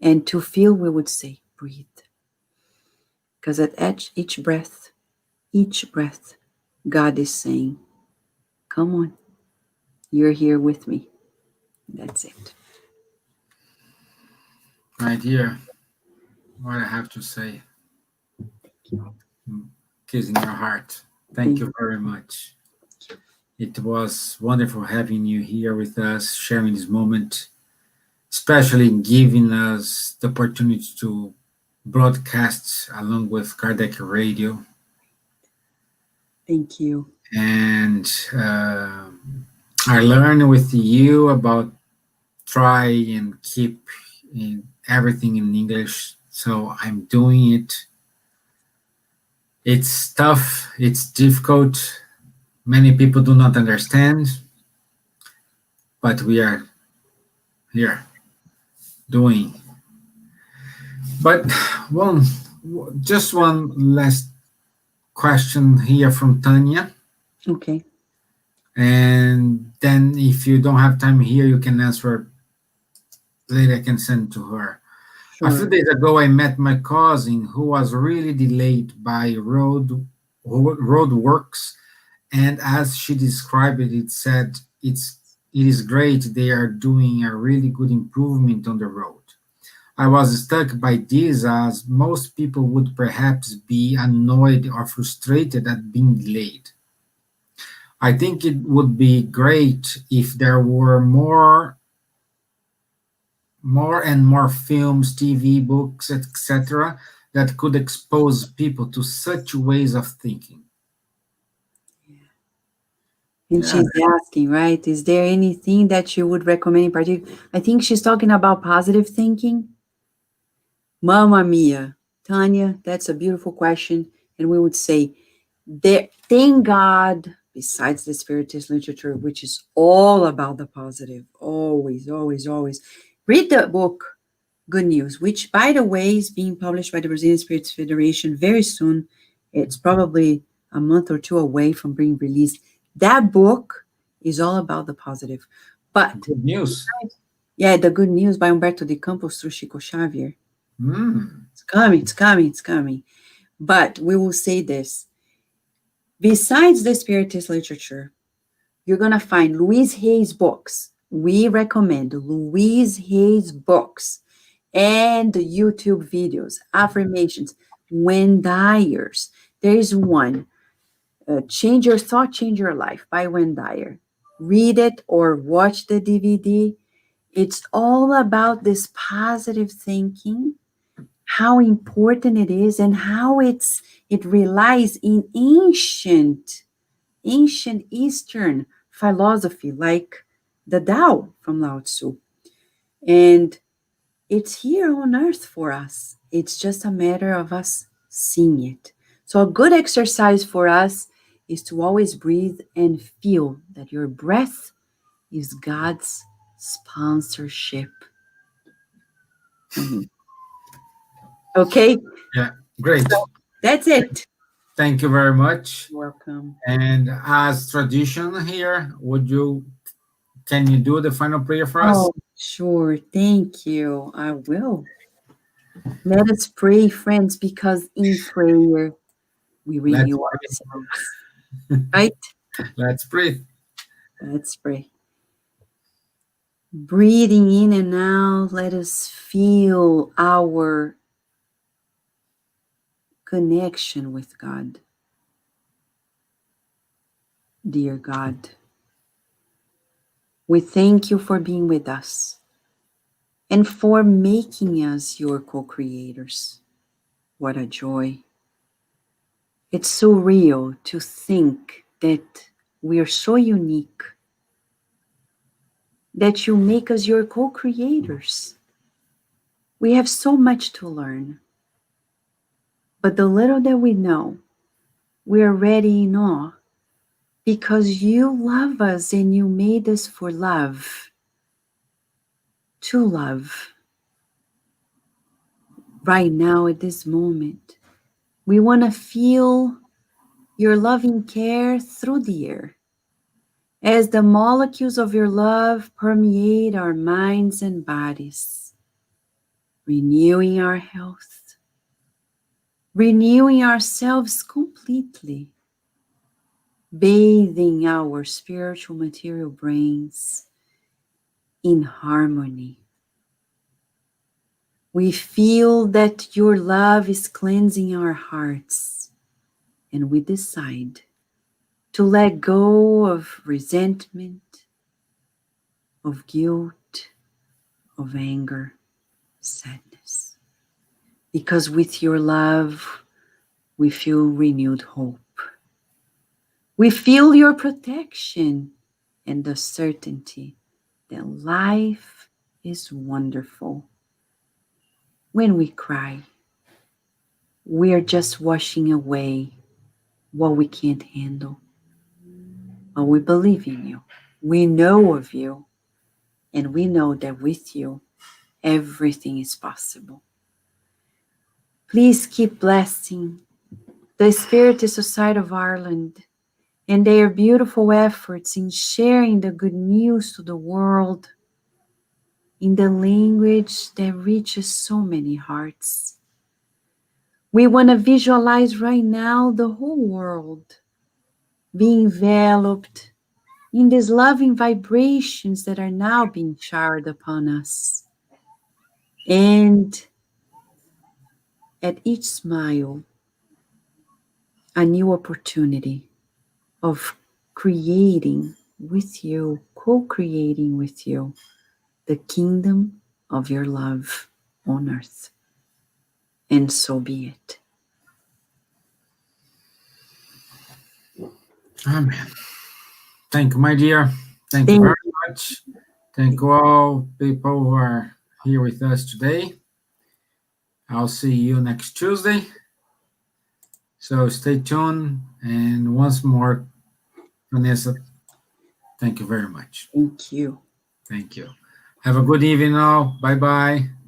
And to feel, we would say, breathe. Because at each breath, God is saying, come on, you're here with me. That's it. My dear, what I have to say, kiss in your heart. Thank you very much. It was wonderful having you here with us, sharing this moment, especially giving us the opportunity to broadcast along with Kardec Radio. Thank you. And I learned with you about try and keep everything in English. So I'm doing it. It's tough, it's difficult. Many people do not understand, but we are here doing. But just one last question here from Tanya. Okay. And then if you don't have time here, you can answer later. I can send to her. A few Sure. days ago, I met my cousin who was really delayed by road works, and as she described it, it said it is great. They are doing a really good improvement on the road. I was struck by this, as most people would perhaps be annoyed or frustrated at being delayed. I think it would be great if there were more and more films, TV, books, etc., that could expose people to such ways of thinking. And Yeah, she's asking, right? Is there anything that you would recommend in particular? I think she's talking about positive thinking. Mamma mia. Tanya, that's a beautiful question. And we would say, thank God, besides the Spiritist literature, which is all about the positive, always, always, always. Read the book, Good News, which, by the way, is being published by the Brazilian Spirits Federation very soon. It's probably a month or two away from being released. That book is all about the positive. But, good news. yeah, the Good News by Humberto de Campos through Chico Xavier. Mm. It's coming, it's coming, it's coming. But we will say this. Besides the Spiritist literature, you're going to find Louise Hay's books. We recommend Louise Hay's books and the YouTube videos, affirmations, Wendyers. There is one. Change Your Thought, Change Your Life by Wayne Dyer. Read it or watch the DVD. It's all about this positive thinking, how important it is, and how it relies in ancient Eastern philosophy like the Tao from Lao Tzu. And it's here on earth for us. It's just a matter of us seeing it. So, a good exercise for us is to always breathe and feel that your breath is God's sponsorship on you. Okay? Yeah, great. So, that's it. Thank you very much. Welcome. And as tradition here, can you do the final prayer for us? Oh, sure. Thank you. I will. Let us pray, friends, because in prayer we Let's renew pray. ourselves. Right? Let's breathe. Let's pray. Breathing in and out, let us feel our connection with God. Dear God, we thank you for being with us and for making us your co creators. What a joy. It's so real to think that we are so unique, that you make us your co creators. We have so much to learn, but the little that we know, we are ready in awe because you love us and you made us for love, to love. Right now, at this moment, we want to feel your loving care through the air as the molecules of your love permeate our minds and bodies, renewing our health, renewing ourselves completely, bathing our spiritual material brains in harmony. We feel that your love is cleansing our hearts, and we decide to let go of resentment, of guilt, of anger, sadness. Because with your love, we feel renewed hope. We feel your protection and the certainty that life is wonderful. When we cry, we are just washing away what we can't handle. But we believe in you. We know of you. And we know that with you, everything is possible. Please keep blessing the Spirit Society of Ireland and their beautiful efforts in sharing the good news to the world in the language that reaches so many hearts. We want to visualize right now the whole world being enveloped in these loving vibrations that are now being showered upon us. And at each smile, a new opportunity of creating with you, co-creating with you, the kingdom of your love on earth. And so be it. Amen. Thank you, my dear. Thank you Thank very much. Thank you all people who are here with us today. I'll see you next Tuesday. So stay tuned. And once more, Vanessa, thank you very much. Thank you. Thank you. Have a good evening all. Bye bye.